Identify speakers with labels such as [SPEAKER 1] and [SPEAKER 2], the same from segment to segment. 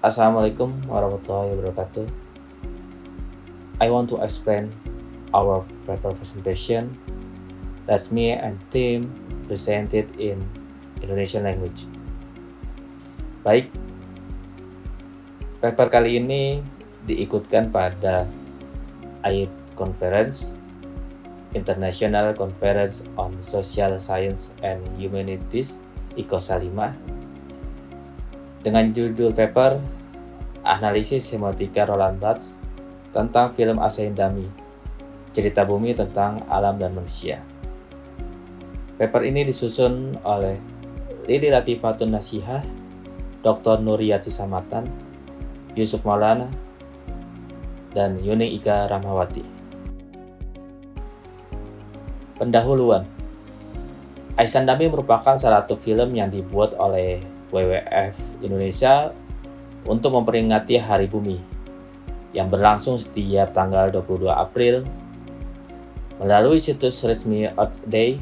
[SPEAKER 1] Assalamualaikum warahmatullahi wabarakatuh. I want to explain our paper presentation that me and team presented in Indonesian language. Baik, paper kali ini diikutkan pada AID Conference, International Conference on Social Science and Humanities, ICOSA 5, dengan judul paper Analisis Semiotika Roland Barthes tentang film Asayindami, cerita bumi tentang alam dan manusia. Paper ini disusun oleh Lili Latifatun Nasihah, Dr. Nuriyati Samatan, Yusuf Maulana, dan Yuni Ika Rahmawati. Pendahuluan. Asayindami merupakan salah satu film yang dibuat oleh WWF Indonesia untuk memperingati Hari Bumi yang berlangsung setiap tanggal 22 April. Melalui situs resmi Earth Day,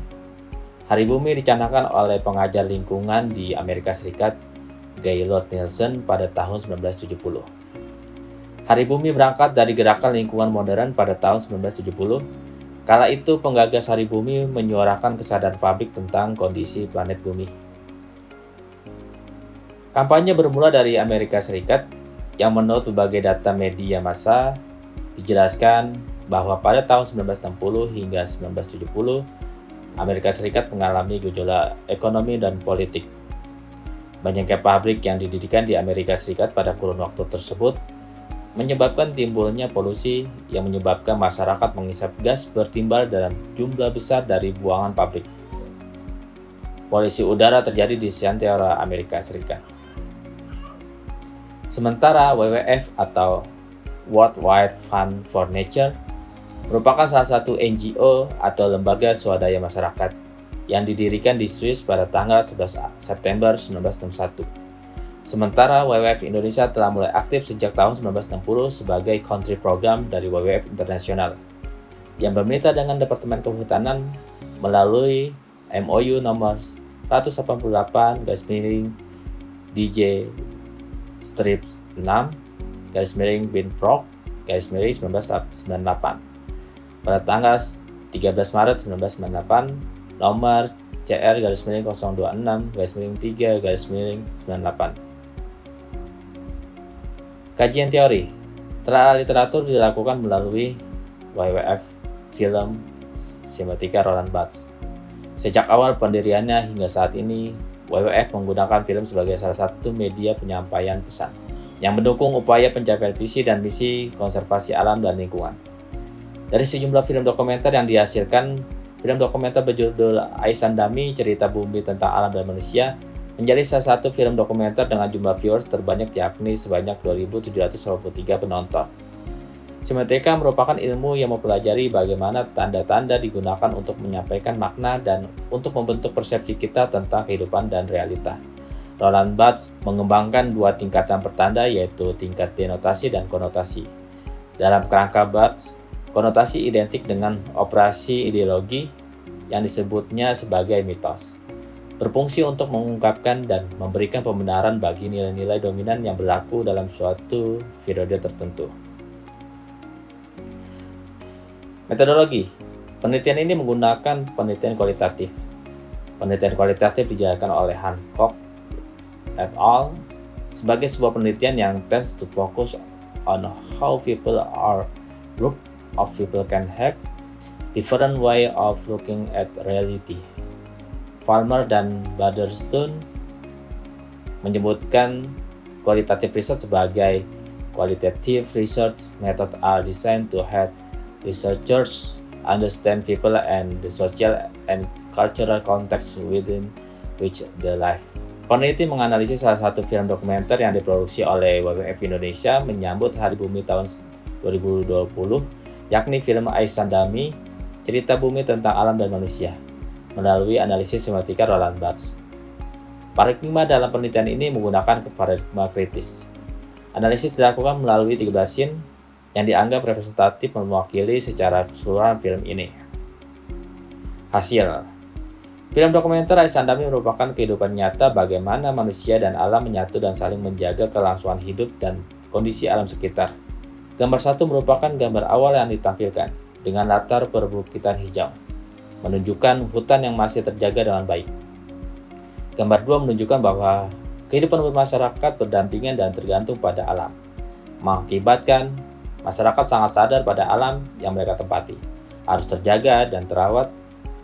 [SPEAKER 1] Hari Bumi dicanangkan oleh pengajar lingkungan di Amerika Serikat, Gaylord Nielsen, pada tahun 1970. Hari Bumi berangkat dari gerakan lingkungan modern pada tahun 1970. Kala itu penggagas Hari Bumi menyuarakan kesadaran publik tentang kondisi planet bumi. Kampanye bermula dari Amerika Serikat yang menurut berbagai data media massa dijelaskan bahwa pada tahun 1960 hingga 1970 Amerika Serikat mengalami gejolak ekonomi dan politik. Banyaknya pabrik yang didirikan di Amerika Serikat pada kurun waktu tersebut menyebabkan timbulnya polusi yang menyebabkan masyarakat menghisap gas bertimbal dalam jumlah besar dari buangan pabrik. Polusi udara terjadi di seantero Amerika Serikat. Sementara WWF atau World Wide Fund for Nature merupakan salah satu NGO atau lembaga swadaya masyarakat yang didirikan di Swiss pada tanggal 11 September 1961. Sementara WWF Indonesia telah mulai aktif sejak tahun 1960 sebagai country program dari WWF Internasional yang bermitra dengan Departemen Kehutanan melalui MOU nomor 188/DJ strip 6/Bin-Prog/1998 pada tanggal 13 Maret 1998 nomor CR/026/3/98. Kajian teori telah literatur dilakukan melalui WWF Film Semiotika Roland Barthes. Sejak awal pendiriannya hingga saat ini, WWF menggunakan film sebagai salah satu media penyampaian pesan yang mendukung upaya pencapaian visi dan misi konservasi alam dan lingkungan. Dari sejumlah film dokumenter yang dihasilkan, film dokumenter berjudul Asayindami, cerita bumi tentang alam dan manusia menjadi salah satu film dokumenter dengan jumlah viewers terbanyak, yakni sebanyak 2.783 penonton. Semiotika merupakan ilmu yang mempelajari bagaimana tanda-tanda digunakan untuk menyampaikan makna dan untuk membentuk persepsi kita tentang kehidupan dan realita. Roland Barthes mengembangkan dua tingkatan pertanda, yaitu tingkat denotasi dan konotasi. Dalam kerangka Barthes, konotasi identik dengan operasi ideologi yang disebutnya sebagai mitos, berfungsi untuk mengungkapkan dan memberikan pembenaran bagi nilai-nilai dominan yang berlaku dalam suatu periode tertentu. Metodologi penelitian ini menggunakan penelitian kualitatif. Penelitian kualitatif dijalankan oleh Hancock et al. Sebagai sebuah penelitian yang tends to focus on how people are group of people can have different way of looking at reality. Palmer dan Baderstone menyebutkan qualitative research sebagai qualitative research method are designed to help researchers understand people and the social and cultural context within which they live. Peneliti menganalisis salah satu film dokumenter yang diproduksi oleh WWF Indonesia menyambut Hari Bumi tahun 2020, yakni film Asayindami, cerita bumi tentang alam dan manusia, melalui analisis semiotika Roland Barthes. Paradigma dalam penelitian ini menggunakan paradigma kritis. Analisis dilakukan melalui 13 scene yang dianggap representatif mewakili secara keseluruhan film ini. Hasil Film dokumenter Ais Andami merupakan kehidupan nyata bagaimana manusia dan alam menyatu dan saling menjaga kelangsungan hidup dan kondisi alam sekitar. Gambar 1 merupakan gambar awal yang ditampilkan, dengan latar perbukitan hijau, menunjukkan hutan yang masih terjaga dengan baik. Gambar 2 menunjukkan bahwa kehidupan bermasyarakat berdampingan dan tergantung pada alam, mengakibatkan masyarakat sangat sadar pada alam yang mereka tempati, harus terjaga dan terawat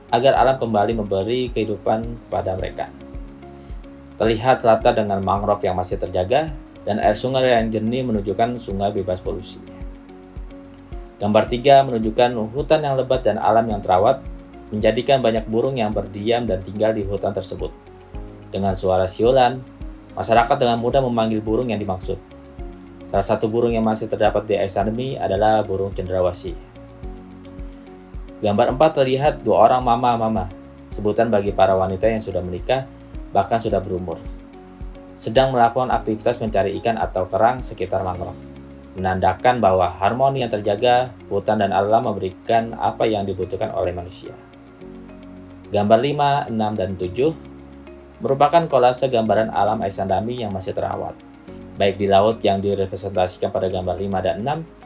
[SPEAKER 1] agar alam kembali memberi kehidupan kepada mereka. Terlihat latar dengan mangrove yang masih terjaga dan air sungai yang jernih menunjukkan sungai bebas polusi. Gambar 3 menunjukkan hutan yang lebat dan alam yang terawat, menjadikan banyak burung yang berdiam dan tinggal di hutan tersebut. Dengan suara siulan, masyarakat dengan mudah memanggil burung yang dimaksud. Salah satu burung yang masih terdapat di Ais Andami adalah burung cendrawasih. Gambar 4 terlihat 2 orang mama-mama, sebutan bagi para wanita yang sudah menikah, bahkan sudah berumur, sedang melakukan aktivitas mencari ikan atau kerang sekitar mangrove, menandakan bahwa harmoni yang terjaga, hutan dan alam memberikan apa yang dibutuhkan oleh manusia. Gambar 5, 6, dan 7 merupakan kolase gambaran alam Ais Andami yang masih terawat, baik di laut yang direpresentasikan pada gambar 5 dan 6,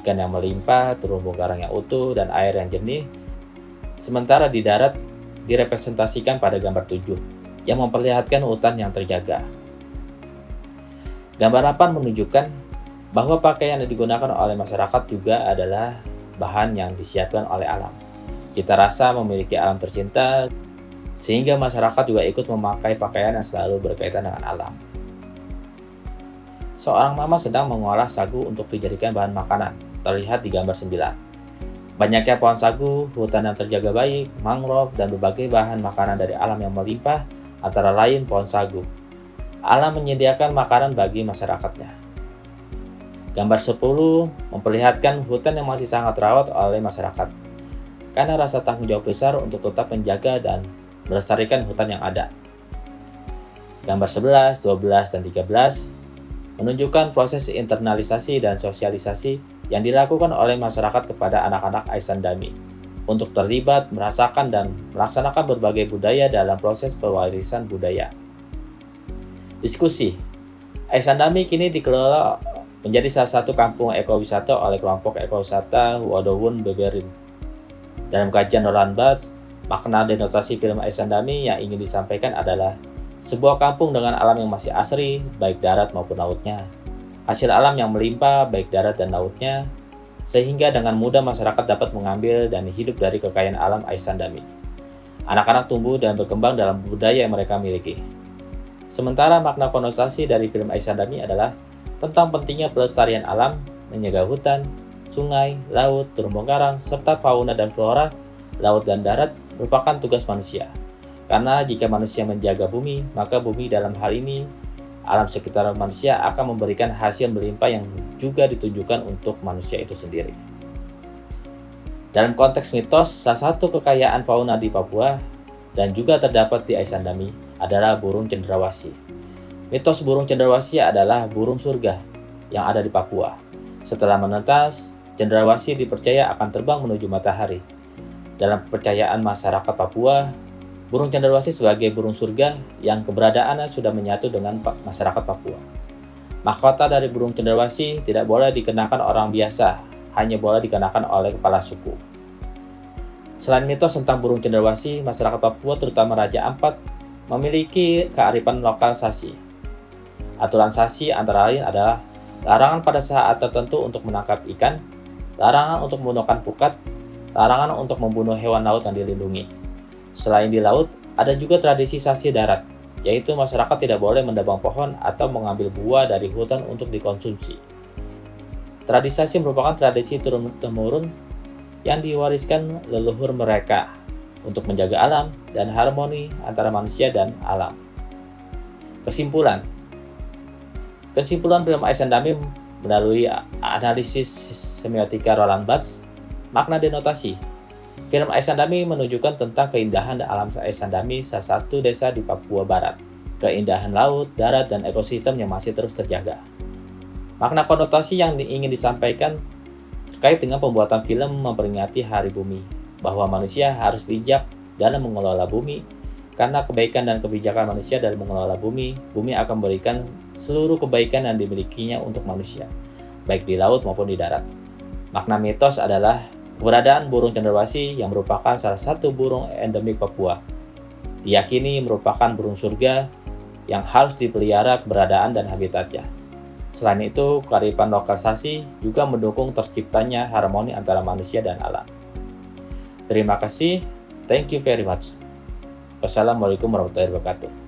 [SPEAKER 1] ikan yang melimpah, terumbu karang yang utuh, dan air yang jernih. Sementara di darat direpresentasikan pada gambar 7, yang memperlihatkan hutan yang terjaga. Gambar 8 menunjukkan bahwa pakaian yang digunakan oleh masyarakat juga adalah bahan yang disiapkan oleh alam. Cita rasa memiliki alam tercinta, sehingga masyarakat juga ikut memakai pakaian yang selalu berkaitan dengan alam. Seorang mama sedang mengolah sagu untuk dijadikan bahan makanan, terlihat di gambar 9. Banyaknya pohon sagu, hutan yang terjaga baik, mangrove, dan berbagai bahan makanan dari alam yang melimpah, antara lain pohon sagu. Alam menyediakan makanan bagi masyarakatnya. Gambar 10 memperlihatkan hutan yang masih sangat terawat oleh masyarakat, karena rasa tanggung jawab besar untuk tetap menjaga dan melestarikan hutan yang ada. Gambar 11, 12, dan 13 menunjukkan proses internalisasi dan sosialisasi yang dilakukan oleh masyarakat kepada anak-anak Ais Andami untuk terlibat, merasakan, dan melaksanakan berbagai budaya dalam proses pewarisan budaya. Diskusi. Ais Andami kini dikelola menjadi salah satu kampung ekowisata oleh kelompok ekowisata Wadowun Beberin. Dalam kajian Roland Barthes, makna denotasi film Ais Andami yang ingin disampaikan adalah sebuah kampung dengan alam yang masih asri, baik darat maupun lautnya. Hasil alam yang melimpah, baik darat dan lautnya, sehingga dengan mudah masyarakat dapat mengambil dan hidup dari kekayaan alam Ais Andami. Anak-anak tumbuh dan berkembang dalam budaya yang mereka miliki. Sementara makna konotasi dari film Ais Andami adalah tentang pentingnya pelestarian alam, menjaga hutan, sungai, laut, terumbu karang, serta fauna dan flora, laut dan darat merupakan tugas manusia. Karena jika manusia menjaga bumi, maka bumi dalam hal ini, alam sekitar manusia akan memberikan hasil melimpah yang juga ditujukan untuk manusia itu sendiri. Dalam konteks mitos, salah satu kekayaan fauna di Papua dan juga terdapat di Ais Andami adalah burung cendrawasih. Mitos burung cendrawasih adalah burung surga yang ada di Papua. Setelah menetas, cendrawasih dipercaya akan terbang menuju matahari. Dalam kepercayaan masyarakat Papua, burung cendrawasih sebagai burung surga yang keberadaannya sudah menyatu dengan masyarakat Papua. Mahkota dari burung cendrawasih tidak boleh dikenakan orang biasa, hanya boleh dikenakan oleh kepala suku. Selain mitos tentang burung cendrawasih, masyarakat Papua terutama Raja Ampat memiliki kearifan lokal Sasi. Aturan Sasi antara lain adalah larangan pada saat tertentu untuk menangkap ikan, larangan untuk membunuhkan pukat, larangan untuk membunuh hewan laut yang dilindungi. Selain di laut, ada juga tradisi Sasi darat, yaitu masyarakat tidak boleh mendebang pohon atau mengambil buah dari hutan untuk dikonsumsi. Tradisi Sasi merupakan tradisi turun-temurun yang diwariskan leluhur mereka untuk menjaga alam dan harmoni antara manusia dan alam. Kesimpulan film Ais Andami melalui analisis semiotika Roland Barthes, makna denotasi. Film Ais Andami menunjukkan tentang keindahan alam Ais Andami, salah satu desa di Papua Barat, keindahan laut, darat, dan ekosistem yang masih terus terjaga. Makna konotasi yang ingin disampaikan terkait dengan pembuatan film memperingati Hari Bumi, bahwa manusia harus bijak dalam mengelola bumi Karena kebaikan dan kebijakan manusia dalam mengelola bumi, bumi akan memberikan seluruh kebaikan yang dimilikinya untuk manusia, baik di laut maupun di darat. Makna mitos adalah keberadaan burung cendrawasih yang merupakan salah satu burung endemik Papua. Diyakini merupakan burung surga yang harus dipelihara keberadaan dan habitatnya. Selain itu, kearifan lokalisasi juga mendukung terciptanya harmoni antara manusia dan alam. Terima kasih. Thank you very much. Wassalamualaikum warahmatullahi wabarakatuh.